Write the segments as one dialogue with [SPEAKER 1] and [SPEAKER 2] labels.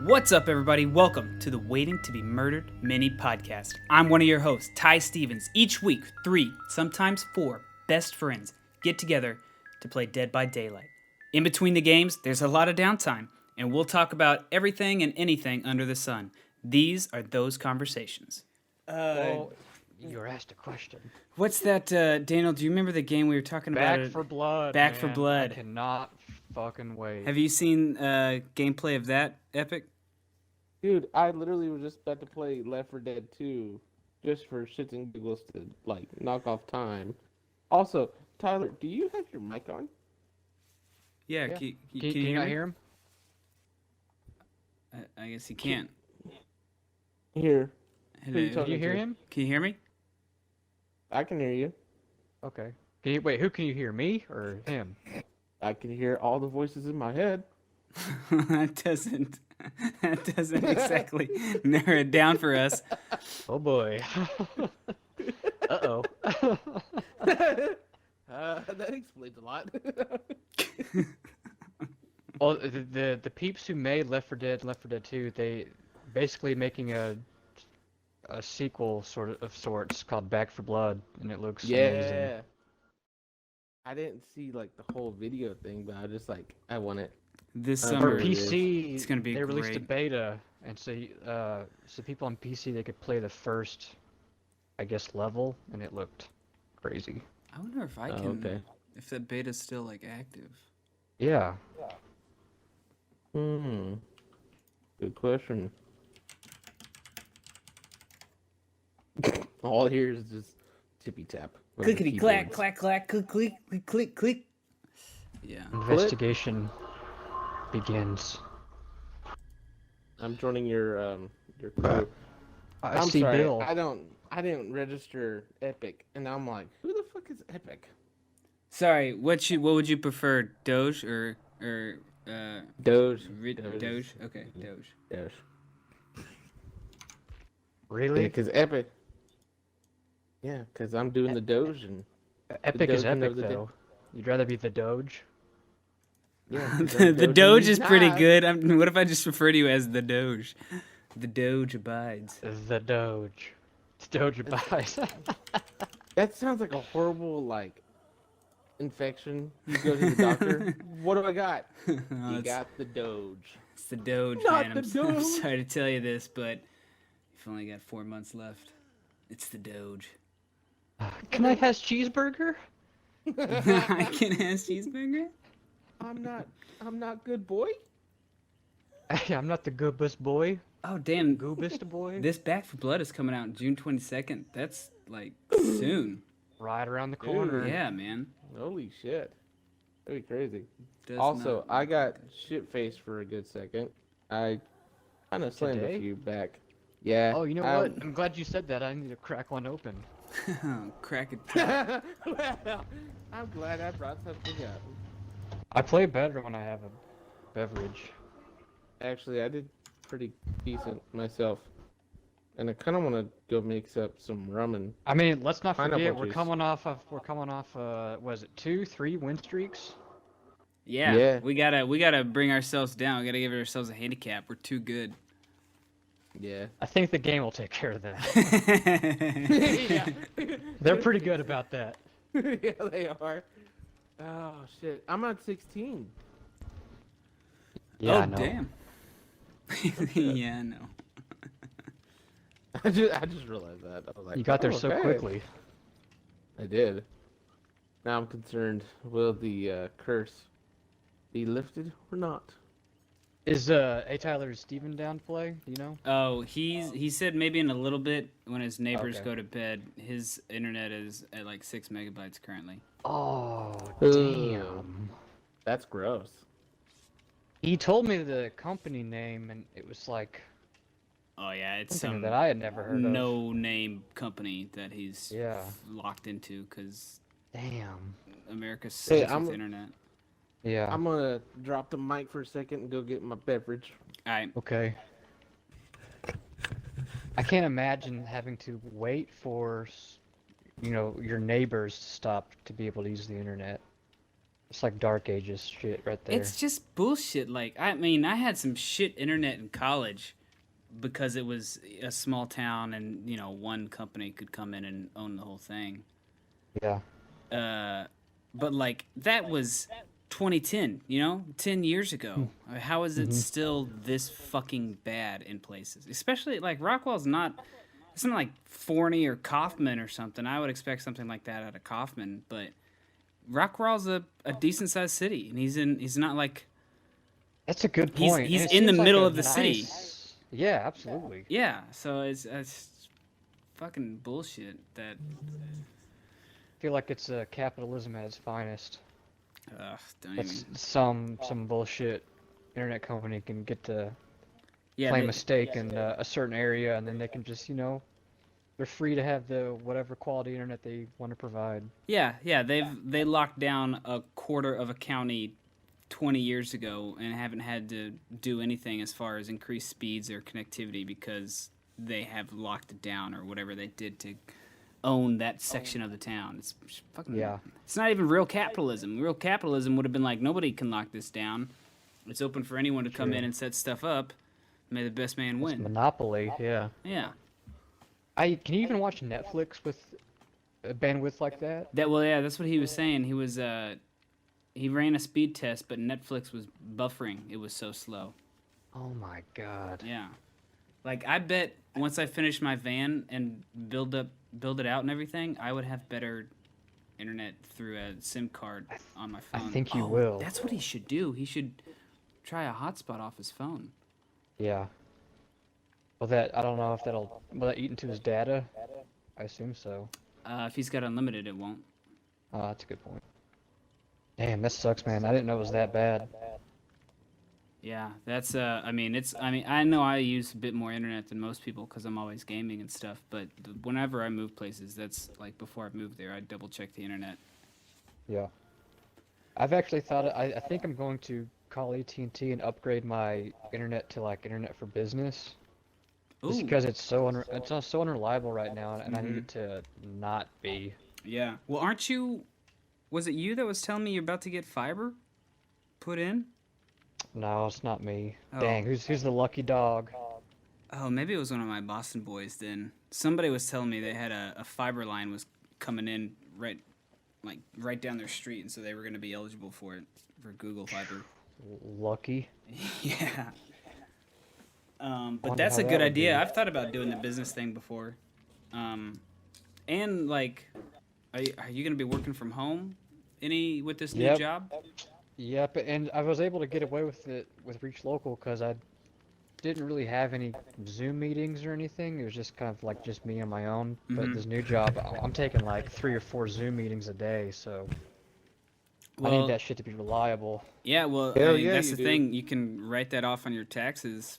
[SPEAKER 1] What's up, everybody? Welcome to the Waiting to be Murdered mini podcast. I'm one of your hosts, Ty Stevens. Each week, 3, sometimes 4 best friends get together to play Dead by Daylight. In between the games, there's a lot of downtime, and we'll talk about everything and anything under the sun. These are those conversations.
[SPEAKER 2] Well, you were asked a question.
[SPEAKER 1] What's that, Daniel? Do you remember the game we were talking about?
[SPEAKER 2] Back for Blood.
[SPEAKER 1] Back for
[SPEAKER 2] man.
[SPEAKER 1] Blood.
[SPEAKER 2] I cannot fucking wait.
[SPEAKER 1] Have you seen gameplay of that, Epic?
[SPEAKER 3] Dude, I literally was just about to play Left 4 Dead 2 just for shits and giggles to, like, knock off time. Also, Tyler, do you have your mic on?
[SPEAKER 1] Yeah,
[SPEAKER 2] Yeah.
[SPEAKER 1] Can
[SPEAKER 2] Can
[SPEAKER 1] you
[SPEAKER 2] you not
[SPEAKER 1] me?
[SPEAKER 2] hear him?
[SPEAKER 1] I guess he can't.
[SPEAKER 3] Here.
[SPEAKER 1] Hello.
[SPEAKER 3] you
[SPEAKER 2] Can
[SPEAKER 3] talking
[SPEAKER 2] you hear
[SPEAKER 3] to?
[SPEAKER 2] him?
[SPEAKER 1] Can you hear me?
[SPEAKER 3] I can hear you.
[SPEAKER 2] Okay. Can you wait? Who can you hear? Me or him?
[SPEAKER 3] I can hear all the voices in my head.
[SPEAKER 1] that doesn't exactly narrow it down for us.
[SPEAKER 2] Oh boy. Uh-oh.
[SPEAKER 3] That explains a lot.
[SPEAKER 2] Well, the peeps who made Left 4 Dead, Left 4 Dead 2, they basically making a sequel of sorts called Back for Blood, and it looks amazing.
[SPEAKER 3] Yeah. I didn't see, like, the whole video thing, but I just, like, I want it.
[SPEAKER 1] This
[SPEAKER 3] For
[SPEAKER 1] summer,
[SPEAKER 2] For PC,
[SPEAKER 1] it's gonna be
[SPEAKER 2] they released a
[SPEAKER 1] great.
[SPEAKER 2] beta, and so people on PC they could play the first, I guess, level, and it looked crazy.
[SPEAKER 1] I wonder if I
[SPEAKER 3] Oh,
[SPEAKER 1] can,
[SPEAKER 3] okay.
[SPEAKER 1] if that beta's still like active.
[SPEAKER 2] Yeah.
[SPEAKER 3] Good question. All here is just tippy tap. with the
[SPEAKER 1] Clickety clack,
[SPEAKER 3] keyboard.
[SPEAKER 1] clack, clack, click, click, click, click, click. Yeah.
[SPEAKER 2] Investigation begins.
[SPEAKER 3] I'm joining your crew.
[SPEAKER 2] I
[SPEAKER 3] I'm
[SPEAKER 2] see
[SPEAKER 3] sorry,
[SPEAKER 2] Bill.
[SPEAKER 3] I didn't register Epic, and I'm like, who the fuck is Epic?
[SPEAKER 1] Sorry, what would you prefer, Doge or
[SPEAKER 3] Doge.
[SPEAKER 1] Doge? Okay, Doge.
[SPEAKER 3] Doge.
[SPEAKER 2] Really?
[SPEAKER 3] Yeah, because Epic. Yeah, because I'm doing the Doge, and
[SPEAKER 2] Epic is
[SPEAKER 3] Doge
[SPEAKER 2] epic
[SPEAKER 3] of the day.
[SPEAKER 2] though. You'd rather be the Doge?
[SPEAKER 3] yeah,
[SPEAKER 1] the Doge is pretty
[SPEAKER 3] nice.
[SPEAKER 1] good. What if I just refer to you as the Doge? The Doge abides.
[SPEAKER 2] The Doge. The Doge abides.
[SPEAKER 3] That sounds like a horrible, like, infection. You go to the doctor. What do I got?
[SPEAKER 1] Oh,
[SPEAKER 3] You
[SPEAKER 1] it's,
[SPEAKER 3] got the Doge.
[SPEAKER 1] it's the Doge,
[SPEAKER 3] Not
[SPEAKER 1] man.
[SPEAKER 3] the
[SPEAKER 1] I'm
[SPEAKER 3] Doge.
[SPEAKER 1] sorry to tell you this, but you've only got 4 months left. It's the Doge.
[SPEAKER 2] Can I have cheeseburger?
[SPEAKER 1] I can ask cheeseburger.
[SPEAKER 3] I'm not good, boy.
[SPEAKER 2] I'm not the goobest boy.
[SPEAKER 1] Oh damn!
[SPEAKER 2] Goobest boy.
[SPEAKER 1] This Back for Blood is coming out June 22nd. That's like soon.
[SPEAKER 2] Right around the corner.
[SPEAKER 1] Yeah, man.
[SPEAKER 3] Holy shit. That'd be crazy.
[SPEAKER 1] Does
[SPEAKER 3] Also,
[SPEAKER 1] not
[SPEAKER 3] I
[SPEAKER 1] look
[SPEAKER 3] got
[SPEAKER 1] good.
[SPEAKER 3] shit-faced for a good second. I kind of slammed
[SPEAKER 2] Today?
[SPEAKER 3] a few back. Yeah.
[SPEAKER 2] Oh, you know what? I'm glad you said that. I need to crack one open.
[SPEAKER 1] Crack it.
[SPEAKER 3] well, I'm glad I brought something up.
[SPEAKER 2] I play better when I have a beverage.
[SPEAKER 3] Actually, I did pretty decent myself. And I kind of want to go mix up some rum and...
[SPEAKER 2] I mean, let's not
[SPEAKER 3] Pineapple
[SPEAKER 2] forget we're
[SPEAKER 3] juice.
[SPEAKER 2] coming off was it 2, 3 win streaks?
[SPEAKER 1] Yeah,
[SPEAKER 3] Yeah.
[SPEAKER 1] we gotta bring ourselves down. We gotta give ourselves a handicap. We're too good.
[SPEAKER 3] Yeah.
[SPEAKER 2] I think the game will take care of that.
[SPEAKER 3] yeah.
[SPEAKER 2] They're pretty good about that.
[SPEAKER 3] Yeah, they are. Oh, shit. I'm at 16.
[SPEAKER 2] Yeah,
[SPEAKER 1] oh
[SPEAKER 2] I know.
[SPEAKER 1] damn. Yeah, I know.
[SPEAKER 3] I just realized that. I was like,
[SPEAKER 2] You got there
[SPEAKER 3] oh,
[SPEAKER 2] so
[SPEAKER 3] okay.
[SPEAKER 2] quickly.
[SPEAKER 3] I did. Now I'm concerned, will the curse be lifted or not?
[SPEAKER 2] Is A Tyler Steven down to play? Do you know?
[SPEAKER 1] Oh, he said maybe in a little bit when his neighbors
[SPEAKER 2] Okay.
[SPEAKER 1] go to bed. His internet is at like 6 megabytes currently.
[SPEAKER 2] Oh,
[SPEAKER 3] Ooh.
[SPEAKER 2] damn.
[SPEAKER 3] That's gross.
[SPEAKER 2] He told me the company name, and it was like
[SPEAKER 1] Oh yeah, it's
[SPEAKER 2] something
[SPEAKER 1] some
[SPEAKER 2] that I had never heard of.
[SPEAKER 1] no-name company that he's
[SPEAKER 2] Yeah.
[SPEAKER 1] locked into because
[SPEAKER 2] Damn.
[SPEAKER 1] America sucks
[SPEAKER 3] Hey,
[SPEAKER 1] with
[SPEAKER 3] I'm-
[SPEAKER 1] the internet.
[SPEAKER 2] Yeah.
[SPEAKER 3] I'm gonna drop the mic for a second and go get my beverage.
[SPEAKER 1] All right.
[SPEAKER 2] Okay. I can't imagine having to wait for, your neighbors to stop to be able to use the internet. It's like Dark Ages shit right there.
[SPEAKER 1] It's just bullshit. Like, I mean, I had some shit internet in college because it was a small town and, you know, one company could come in and own the whole thing.
[SPEAKER 2] Yeah.
[SPEAKER 1] But, like, that was 2010, you know? 10 years ago. How is it still this fucking bad in places? Especially, like, Rockwell's not... It's not like Forney or Kaufman or something. I would expect something like that out of Kaufman, but Rockwell's a decent-sized city, and he's not like...
[SPEAKER 2] That's a good point.
[SPEAKER 1] He's
[SPEAKER 2] and it
[SPEAKER 1] in the
[SPEAKER 2] seems like
[SPEAKER 1] middle
[SPEAKER 2] a
[SPEAKER 1] of the city.
[SPEAKER 2] Yeah, absolutely.
[SPEAKER 1] Yeah, so it's fucking bullshit that...
[SPEAKER 2] I feel like it's capitalism at its finest.
[SPEAKER 1] Don't
[SPEAKER 2] That's
[SPEAKER 1] even...
[SPEAKER 2] some bullshit internet company can get to
[SPEAKER 1] Yeah,
[SPEAKER 2] claim a stake in a certain area, and then they can just, they're free to have the whatever quality internet they want to provide.
[SPEAKER 1] Yeah, they locked down a quarter of a county 20 years ago and haven't had to do anything as far as increase speeds or connectivity because they have locked it down or whatever they did to own that section of the town. It's fucking...
[SPEAKER 2] Yeah.
[SPEAKER 1] It's not even real capitalism. Real capitalism would have been like, nobody can lock this down. It's open for anyone to come in and set stuff up. May the best man
[SPEAKER 2] It's
[SPEAKER 1] win.
[SPEAKER 2] monopoly, yeah.
[SPEAKER 1] Yeah.
[SPEAKER 2] Can you even watch Netflix with a bandwidth like that?
[SPEAKER 1] Yeah, that's what he was saying. He was he ran a speed test, but Netflix was buffering. It was so slow.
[SPEAKER 2] Oh my god.
[SPEAKER 1] Yeah. Like, I bet once I finish my van and build it out and everything, I would have better internet through a SIM card on my phone.
[SPEAKER 2] I think you will.
[SPEAKER 1] That's what he should do. He should try a hotspot off his phone.
[SPEAKER 2] Yeah. Well, I don't know if will that eat into his data? I assume so.
[SPEAKER 1] If he's got unlimited, it won't.
[SPEAKER 2] Oh, that's a good point. Damn, that sucks, man. I didn't know it was that bad.
[SPEAKER 1] Yeah, that's I mean, I know I use a bit more internet than most people because I'm always gaming and stuff. But whenever I move places, that's like before I move there, I double check the internet.
[SPEAKER 2] Yeah. I've actually thought I think I'm going to call AT&T and upgrade my internet to like internet for business. Just
[SPEAKER 1] Ooh.
[SPEAKER 2] because it's so unreliable right now, and I need it to not be.
[SPEAKER 1] Yeah. Well, aren't you? Was it you that was telling me you're about to get fiber put in?
[SPEAKER 2] No, it's not me.
[SPEAKER 1] Oh.
[SPEAKER 2] Dang, who's the lucky dog?
[SPEAKER 1] Oh, maybe it was one of my Boston boys then. Somebody was telling me they had a fiber line was coming in right down their street, and so they were going to be eligible for it, for Google Fiber.
[SPEAKER 2] Lucky.
[SPEAKER 1] Yeah. But
[SPEAKER 2] Wonder
[SPEAKER 1] that's
[SPEAKER 2] how
[SPEAKER 1] a
[SPEAKER 2] that
[SPEAKER 1] good
[SPEAKER 2] would
[SPEAKER 1] idea.
[SPEAKER 2] be.
[SPEAKER 1] I've thought about doing the business thing before. And like, are you going to be working from home with this new
[SPEAKER 2] Yep.
[SPEAKER 1] job?
[SPEAKER 2] Yep, and I was able to get away with it with Reach Local because I didn't really have any Zoom meetings or anything. It was just kind of like just me on my own. But this new job, I'm taking like 3 or 4 Zoom meetings a day, so I
[SPEAKER 1] Well,
[SPEAKER 2] need that shit to be reliable.
[SPEAKER 1] yeah, well,
[SPEAKER 3] Hell
[SPEAKER 1] I mean,
[SPEAKER 3] yeah,
[SPEAKER 1] that's
[SPEAKER 3] you
[SPEAKER 1] the
[SPEAKER 3] do.
[SPEAKER 1] thing. You can write that off on your taxes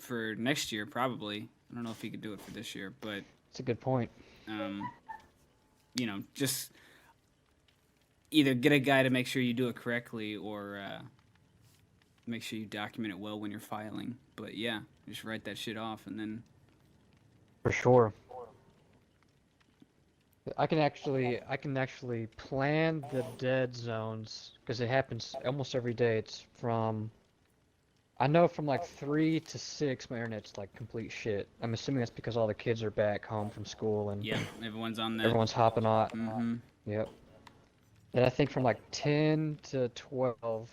[SPEAKER 1] for next year, probably. I don't know if you could do it for this year, but
[SPEAKER 2] It's a good point.
[SPEAKER 1] just either get a guy to make sure you do it correctly or make sure you document it well when you're filing. But yeah, just write that shit off and then...
[SPEAKER 2] For sure. I can actually plan the dead zones because it happens almost every day. It's I know from like 3 to 6 my internet's like complete shit. I'm assuming that's because all the kids are back home from school and
[SPEAKER 1] Yeah, everyone's on that.
[SPEAKER 2] everyone's hopping on.
[SPEAKER 1] Mm-hmm.
[SPEAKER 2] Yep. And I think from like 10 to 12. Well,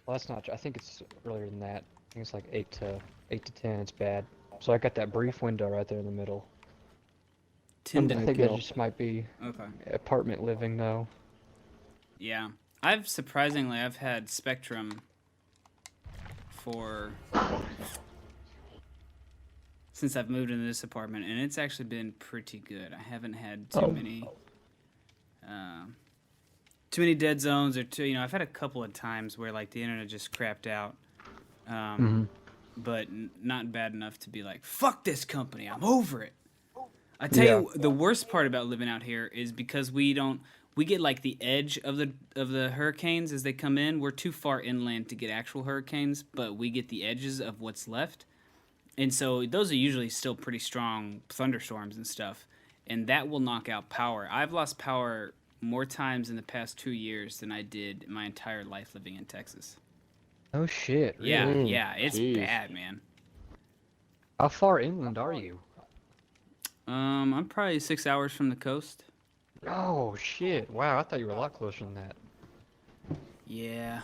[SPEAKER 2] that's not true. I think it's earlier than that. I think it's like 8 to 10. It's bad. So I got that brief window right there in the middle. I think that
[SPEAKER 3] Kill.
[SPEAKER 2] just might be
[SPEAKER 1] Okay.
[SPEAKER 2] apartment living though.
[SPEAKER 1] Yeah. I've had Spectrum since I've moved into this apartment, and it's actually been pretty good. I haven't had too many dead zones or I've had a couple of times where like the internet just crapped out. But not bad enough to be like, fuck this company, I'm over it. I tell you, the worst part about living out here is because we get like the edge of the hurricanes as they come in. We're too far inland to get actual hurricanes, but we get the edges of what's left. And so those are usually still pretty strong thunderstorms and stuff, and that will knock out power. I've lost power more times in the past 2 years than I did my entire life living in Texas.
[SPEAKER 2] Oh shit. Really?
[SPEAKER 1] Yeah,
[SPEAKER 3] Mm,
[SPEAKER 1] yeah, it's
[SPEAKER 3] jeez.
[SPEAKER 1] bad, man.
[SPEAKER 2] How far inland are you?
[SPEAKER 1] I'm probably 6 hours from the coast.
[SPEAKER 2] Oh shit. Wow, I thought you were a lot closer than that.
[SPEAKER 1] Yeah.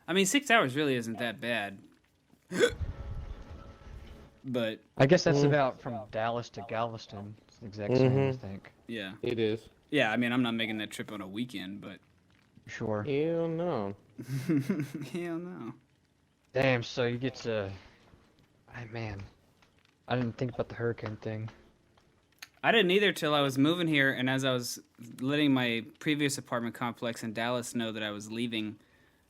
[SPEAKER 1] I mean, 6 hours really isn't that bad. But
[SPEAKER 2] I guess that's
[SPEAKER 3] Mm.
[SPEAKER 2] about from Dallas to Galveston. It's the exact same, I think.
[SPEAKER 1] yeah,
[SPEAKER 3] It is.
[SPEAKER 1] yeah. I mean, I'm not making that trip on a weekend, but
[SPEAKER 2] Sure.
[SPEAKER 3] Hell no.
[SPEAKER 1] hell no.
[SPEAKER 2] Damn, so you get to... man. I didn't think about the hurricane thing.
[SPEAKER 1] I didn't either till I was moving here, and as I was letting my previous apartment complex in Dallas know that I was leaving,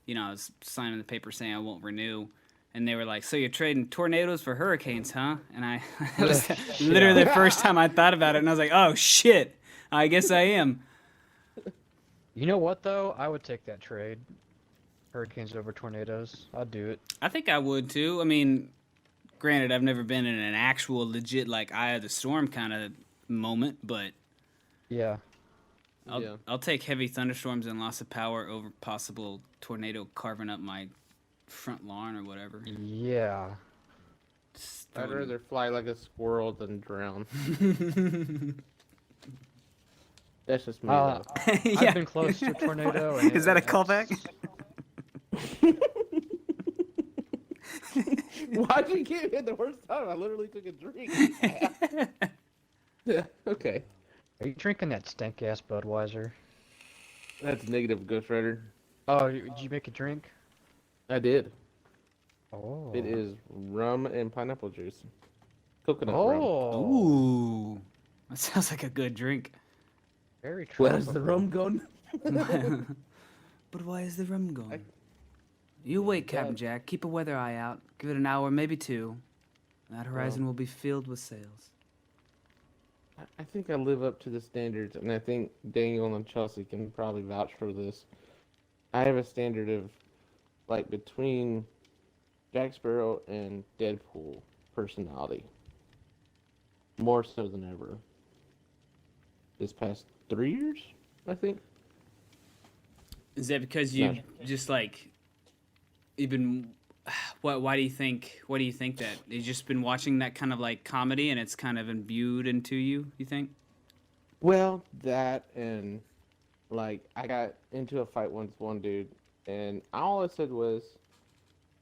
[SPEAKER 1] you know, I was signing the paper saying I won't renew, and they were like, "So you're trading tornadoes for hurricanes, huh?" And I, it was literally the first time I thought about it, and I was like, "Oh shit, I guess I am."
[SPEAKER 2] You know what, though? I would take that trade. Hurricanes over tornadoes. I'd do it.
[SPEAKER 1] I think I would too. I mean, granted, I've never been in an actual legit like eye of the storm kind of moment, but
[SPEAKER 2] Yeah.
[SPEAKER 1] I'll take heavy thunderstorms and loss of power over possible tornado carving up my front lawn or whatever.
[SPEAKER 2] Yeah.
[SPEAKER 1] Just
[SPEAKER 3] I'd
[SPEAKER 1] throwing-
[SPEAKER 3] rather fly like a squirrel than drown. That's just me.
[SPEAKER 2] Uh,
[SPEAKER 3] though.
[SPEAKER 1] yeah.
[SPEAKER 2] I've been close to a tornado. And
[SPEAKER 1] Is that a callback?
[SPEAKER 3] Why'd you give me the worst time? I literally took a drink. Yeah, okay.
[SPEAKER 2] Are you drinking that stank-ass Budweiser?
[SPEAKER 3] That's negative, Ghost Rider.
[SPEAKER 2] Oh, did you make a drink?
[SPEAKER 3] I did.
[SPEAKER 2] Oh.
[SPEAKER 3] It is rum and pineapple juice. Coconut rum.
[SPEAKER 2] Oh.
[SPEAKER 1] Ooh, that sounds like a good drink.
[SPEAKER 2] Very tropical.
[SPEAKER 3] Where's the rum going?
[SPEAKER 1] But why is the rum going? You wait, Captain Jack. Keep a weather eye out. Give it an hour, maybe two. That horizon will be filled with sails.
[SPEAKER 3] I think I live up to the standards, and I think Daniel and Chelsea can probably vouch for this. I have a standard of, like, between Jack Sparrow and Deadpool personality. More so than ever. This past 3 years, I think.
[SPEAKER 1] Is that because you just like you've been? Why do you think? Why do you think that? You've just been watching that kind of like comedy, and it's kind of imbued into you. You think?
[SPEAKER 3] Well, that and, like, I got into a fight once with one dude, and all I said was,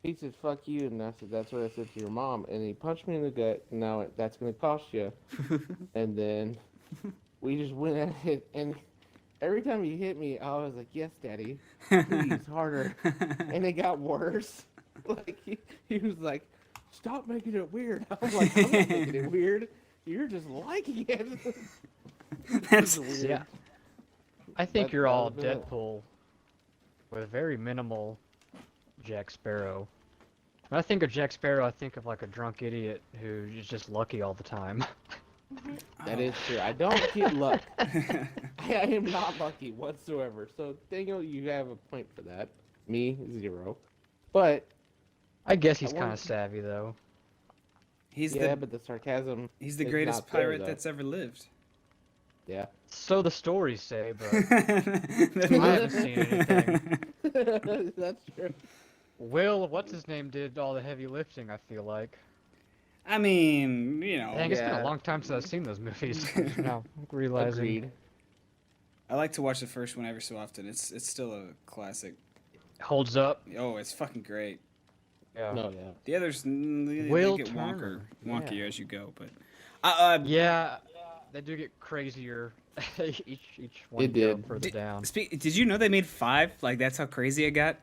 [SPEAKER 3] he said, "Fuck you," and I said, "That's what I said to your mom," and he punched me in the gut, and now that's going to cost you. And then we just went at it, and every time he hit me, I was like, "Yes, Daddy, please, harder." And it got worse. Like, he was like, "Stop making it weird." I'm like, "I'm not making it weird. You're just liking it."
[SPEAKER 1] That's
[SPEAKER 3] weird.
[SPEAKER 2] Yeah. I think
[SPEAKER 3] That-
[SPEAKER 2] you're
[SPEAKER 3] that
[SPEAKER 2] all
[SPEAKER 3] would've been it.
[SPEAKER 2] Deadpool with very minimal Jack Sparrow. When I think of Jack Sparrow, I think of like a drunk idiot who is just lucky all the time.
[SPEAKER 3] That is true. I don't get luck. I am not lucky whatsoever. So, Daniel, you have a point for that. Me, 0. But,
[SPEAKER 2] I guess he's
[SPEAKER 3] I
[SPEAKER 2] kind
[SPEAKER 3] want-
[SPEAKER 2] of savvy though.
[SPEAKER 1] he's
[SPEAKER 3] yeah,
[SPEAKER 1] the
[SPEAKER 3] but the sarcasm.
[SPEAKER 1] he's the
[SPEAKER 3] is
[SPEAKER 1] greatest
[SPEAKER 3] not there,
[SPEAKER 1] pirate
[SPEAKER 3] though.
[SPEAKER 1] that's ever lived.
[SPEAKER 3] Yeah.
[SPEAKER 2] So the stories say, but I haven't seen anything.
[SPEAKER 3] That's true.
[SPEAKER 2] Will, what's his name, did all the heavy lifting, I feel like.
[SPEAKER 1] I mean, you know,
[SPEAKER 2] Dang, it's been
[SPEAKER 3] Yeah.
[SPEAKER 2] a long time since I've seen those movies. Now realizing.
[SPEAKER 3] Agreed.
[SPEAKER 1] I like to watch the first one every so often. It's still a classic.
[SPEAKER 2] Holds up.
[SPEAKER 1] Oh, it's fucking great.
[SPEAKER 2] Yeah.
[SPEAKER 3] No, yeah.
[SPEAKER 1] The others, they
[SPEAKER 2] Will
[SPEAKER 1] get
[SPEAKER 2] Turner.
[SPEAKER 1] wonkier
[SPEAKER 2] Yeah.
[SPEAKER 1] as you go, but
[SPEAKER 2] Yeah, they do get crazier each one
[SPEAKER 3] It
[SPEAKER 2] go
[SPEAKER 3] did.
[SPEAKER 2] further down.
[SPEAKER 1] did you know they made 5? Like that's how crazy it got.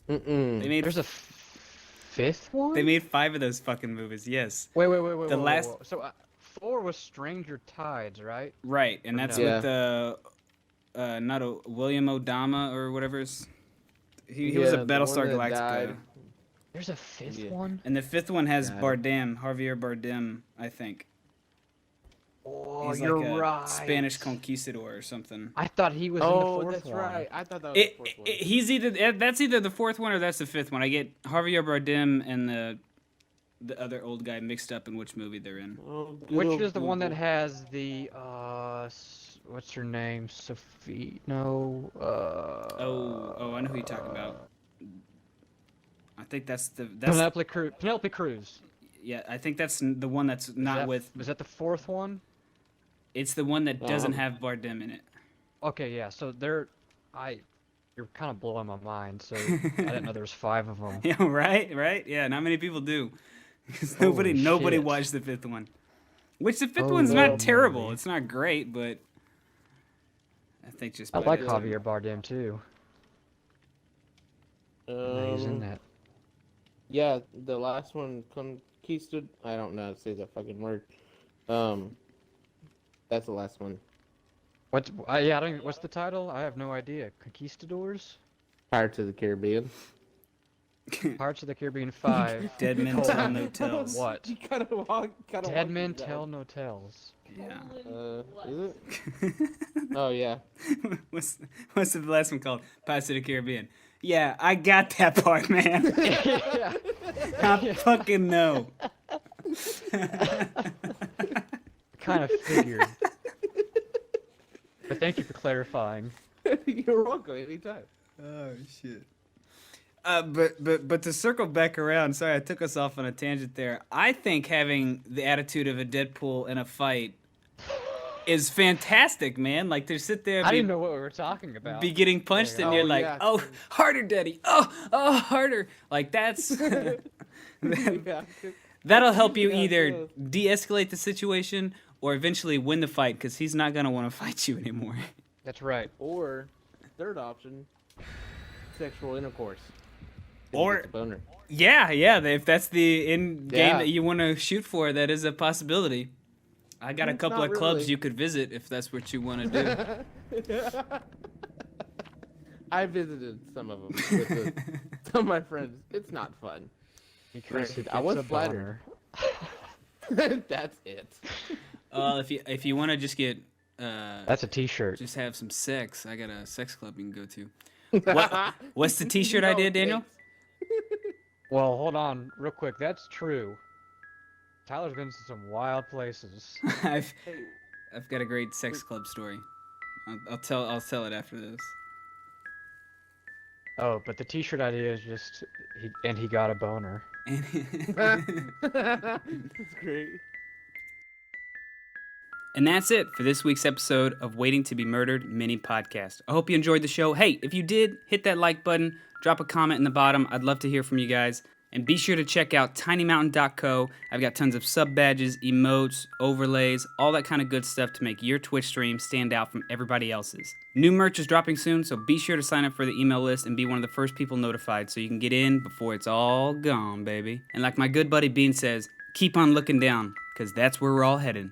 [SPEAKER 3] Mm-mm.
[SPEAKER 1] They made
[SPEAKER 2] There's a fifth one?
[SPEAKER 1] they made 5 of those fucking movies. Yes,
[SPEAKER 2] Wait.
[SPEAKER 1] The last-
[SPEAKER 2] Whoa. So 4 was Stranger Tides, right?
[SPEAKER 1] right, and that's
[SPEAKER 2] no?
[SPEAKER 1] with not a William Odama or whatever. He was
[SPEAKER 3] Yeah,
[SPEAKER 1] a
[SPEAKER 3] the
[SPEAKER 1] Battlestar
[SPEAKER 3] one that
[SPEAKER 1] Galactica.
[SPEAKER 3] died.
[SPEAKER 2] There's a fifth
[SPEAKER 3] Yeah.
[SPEAKER 2] one?
[SPEAKER 1] And the 5th one has
[SPEAKER 3] God.
[SPEAKER 1] Javier Bardem, I think.
[SPEAKER 2] Oh,
[SPEAKER 1] He's
[SPEAKER 2] you're
[SPEAKER 1] like a
[SPEAKER 2] right.
[SPEAKER 1] Spanish conquistador or something.
[SPEAKER 2] I thought he was in
[SPEAKER 3] Oh,
[SPEAKER 2] the fourth
[SPEAKER 3] that's
[SPEAKER 2] one.
[SPEAKER 3] right. I thought that was the fourth one.
[SPEAKER 1] He's either that's either the 4th one or that's the 5th one. I get Javier Bardem and the other old guy mixed up in which movie they're in.
[SPEAKER 3] Oh, good
[SPEAKER 2] Which
[SPEAKER 3] old
[SPEAKER 2] is the one that
[SPEAKER 3] Google.
[SPEAKER 2] has the what's her name? Sophie? No.
[SPEAKER 1] Oh, I know who you're talking about. I think that's
[SPEAKER 2] Penelope Cruz.
[SPEAKER 1] Yeah, I think that's the one that's not with.
[SPEAKER 2] Is that the fourth one?
[SPEAKER 1] It's the one that doesn't have Bardem in it.
[SPEAKER 2] Okay, yeah. So you're kind of blowing my mind. So I didn't know there was 5 of them.
[SPEAKER 1] Yeah, right. Yeah, not many people do. Because
[SPEAKER 2] Holy
[SPEAKER 1] nobody
[SPEAKER 2] shit.
[SPEAKER 1] watched the 5th one. Which the 5th
[SPEAKER 2] Oh,
[SPEAKER 1] one's not
[SPEAKER 2] no,
[SPEAKER 1] terrible.
[SPEAKER 2] movie.
[SPEAKER 1] It's not great, but I think just.
[SPEAKER 2] I like
[SPEAKER 1] better.
[SPEAKER 2] Javier Bardem too. He's in that.
[SPEAKER 3] Yeah, the last one, Conquisted. I don't know how to say that fucking word. That's the last one.
[SPEAKER 2] What's I don't. What's the title? I have no idea. Conquistadors.
[SPEAKER 3] Pirates of the Caribbean.
[SPEAKER 2] Pirates of the Caribbean 5.
[SPEAKER 1] Dead Men Tell No Tales.
[SPEAKER 2] What?
[SPEAKER 3] You gotta walk.
[SPEAKER 2] Dead Men Tell No Tales.
[SPEAKER 1] Yeah.
[SPEAKER 3] Is it? Oh yeah.
[SPEAKER 1] what's the last one called? Pirates of the Caribbean. Yeah, I got that part, man.
[SPEAKER 2] Yeah.
[SPEAKER 1] I fucking know.
[SPEAKER 2] Kind of figured. But thank you for clarifying.
[SPEAKER 3] You're welcome anytime.
[SPEAKER 1] Oh shit. But to circle back around, sorry I took us off on a tangent there. I think having the attitude of a Deadpool in a fight is fantastic, man. Like to sit there,
[SPEAKER 2] I didn't know what we were talking about.
[SPEAKER 1] be getting punched, and
[SPEAKER 3] Oh,
[SPEAKER 1] you're like,
[SPEAKER 3] yeah.
[SPEAKER 1] oh, harder, daddy, oh, harder. Like that's
[SPEAKER 3] Yeah.
[SPEAKER 1] that'll help you
[SPEAKER 3] Yeah,
[SPEAKER 1] either
[SPEAKER 3] yeah.
[SPEAKER 1] de-escalate the situation or eventually win the fight because he's not gonna want to fight you anymore.
[SPEAKER 2] That's right.
[SPEAKER 3] Or third option, sexual intercourse.
[SPEAKER 1] Or-
[SPEAKER 3] It's a boner.
[SPEAKER 1] Yeah. If that's the end game
[SPEAKER 3] Yeah.
[SPEAKER 1] that you want to shoot for, that is a possibility. I got a
[SPEAKER 3] It's
[SPEAKER 1] couple
[SPEAKER 3] not
[SPEAKER 1] of clubs
[SPEAKER 3] really.
[SPEAKER 1] you could visit if that's what you want to do.
[SPEAKER 3] I visited some of them with some of my friends. It's not fun.
[SPEAKER 2] Because
[SPEAKER 3] Granted,
[SPEAKER 2] it
[SPEAKER 3] I was
[SPEAKER 2] gets a
[SPEAKER 3] flattered.
[SPEAKER 2] boner.
[SPEAKER 3] That's it.
[SPEAKER 1] If you want to just get
[SPEAKER 2] That's a T-shirt.
[SPEAKER 1] just have some sex, I got a sex club you can go to. What's the T-shirt I did, Daniel?
[SPEAKER 2] Well, hold on, real quick. That's true. Tyler's been to some wild places.
[SPEAKER 1] I've got a great sex club story. I'll tell it after this.
[SPEAKER 2] Oh, but the T-shirt idea is just he got a boner.
[SPEAKER 3] That's great.
[SPEAKER 1] And that's it for this week's episode of Waiting to be Murdered mini podcast. I hope you enjoyed the show. Hey, if you did, hit that like button, drop a comment in the bottom. I'd love to hear from you guys. And be sure to check out tinymountain.co. I've got tons of sub badges, emotes, overlays, all that kind of good stuff to make your Twitch stream stand out from everybody else's. New merch is dropping soon, so be sure to sign up for the email list and be one of the first people notified so you can get in before it's all gone, baby. And like my good buddy Bean says, keep on looking down, because that's where we're all headed.